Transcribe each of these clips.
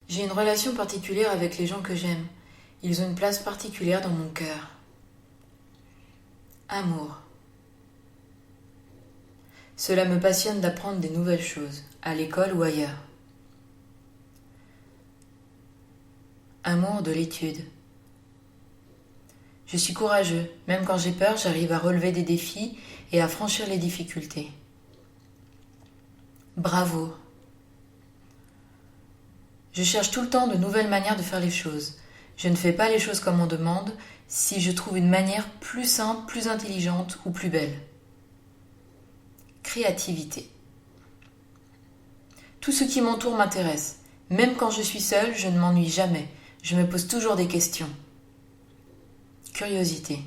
J'ai une relation particulière avec les gens que j'aime. Ils ont une place particulière dans mon cœur. Amour. Cela me passionne d'apprendre des nouvelles choses, à l'école ou ailleurs. Amour de l'étude. Je suis courageux, même quand j'ai peur, j'arrive à relever des défis et à franchir les difficultés. Bravoure. Je cherche tout le temps de nouvelles manières de faire les choses. Je ne fais pas les choses comme on demande si je trouve une manière plus simple, plus intelligente ou plus belle. Créativité. Tout ce qui m'entoure m'intéresse. Même quand je suis seule, je ne m'ennuie jamais. Je me pose toujours des questions. Curiosité.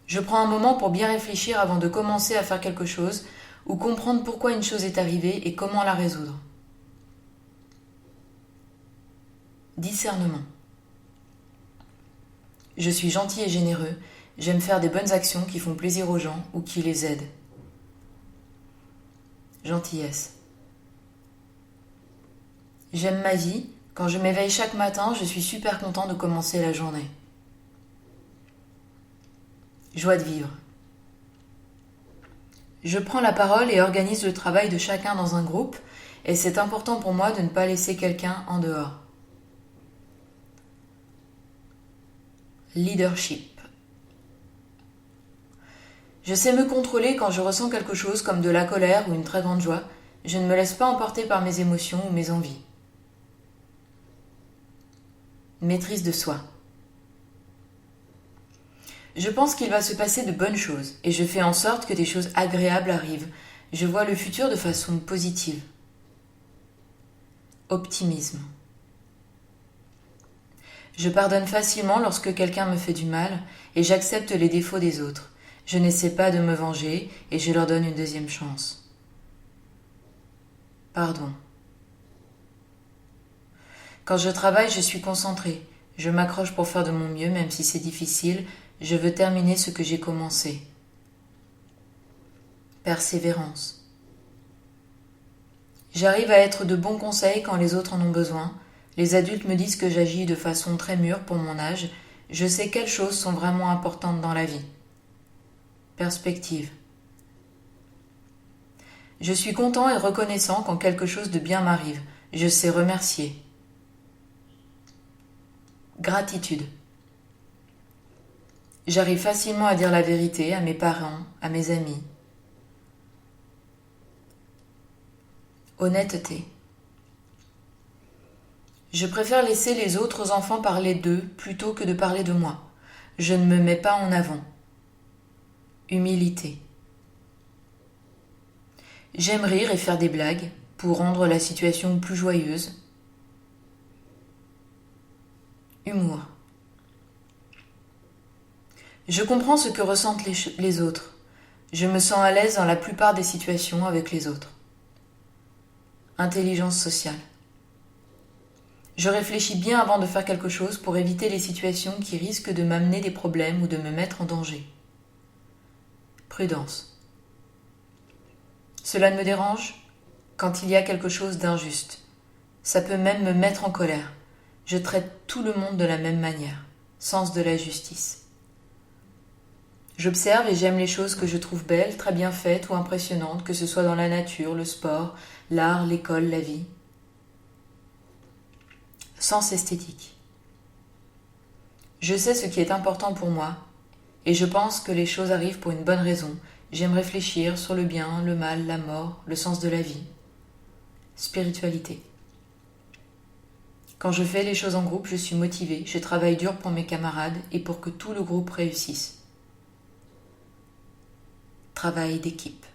Je prends un moment pour bien réfléchir avant de commencer à faire quelque chose ou comprendre pourquoi une chose est arrivée et comment la résoudre. Discernement. Je suis gentil et généreux, j'aime faire des bonnes actions qui font plaisir aux gens ou qui les aident. Gentillesse. J'aime ma vie, quand je m'éveille chaque matin, je suis super content de commencer la journée. Joie de vivre. Je prends la parole et organise le travail de chacun dans un groupe, et c'est important pour moi de ne pas laisser quelqu'un en dehors. Leadership. Je sais me contrôler quand je ressens quelque chose comme de la colère ou une très grande joie. Je ne me laisse pas emporter par mes émotions ou mes envies. Maîtrise de soi. Je pense qu'il va se passer de bonnes choses et je fais en sorte que des choses agréables arrivent. Je vois le futur de façon positive. Optimisme. Je pardonne facilement lorsque quelqu'un me fait du mal et j'accepte les défauts des autres. Je n'essaie pas de me venger et je leur donne une deuxième chance. Pardon. Quand je travaille, je suis concentrée. Je m'accroche pour faire de mon mieux, même si c'est difficile. Je veux terminer ce que j'ai commencé. Persévérance. J'arrive à être de bons conseils quand les autres en ont besoin. Les adultes me disent que j'agis de façon très mûre pour mon âge. Je sais quelles choses sont vraiment importantes dans la vie. Perspective. Je suis content et reconnaissant quand quelque chose de bien m'arrive. Je sais remercier. Gratitude. J'arrive facilement à dire la vérité à mes parents, à mes amis. Honnêteté. Je préfère laisser les autres enfants parler d'eux plutôt que de parler de moi. Je ne me mets pas en avant. Humilité. J'aime rire et faire des blagues pour rendre la situation plus joyeuse. Humour. Je comprends ce que ressentent les autres. Je me sens à l'aise dans la plupart des situations avec les autres. Intelligence sociale. Je réfléchis bien avant de faire quelque chose pour éviter les situations qui risquent de m'amener des problèmes ou de me mettre en danger. Prudence. Cela me dérange quand il y a quelque chose d'injuste. Ça peut même me mettre en colère. Je traite tout le monde de la même manière. Sens de la justice. J'observe et j'aime les choses que je trouve belles, très bien faites ou impressionnantes, que ce soit dans la nature, le sport, l'art, l'école, la vie. Sens esthétique. Je sais ce qui est important pour moi et je pense que les choses arrivent pour une bonne raison. J'aime réfléchir sur le bien, le mal, la mort, le sens de la vie. Spiritualité. Quand je fais les choses en groupe, je suis motivée, je travaille dur pour mes camarades et pour que tout le groupe réussisse. Travail d'équipe.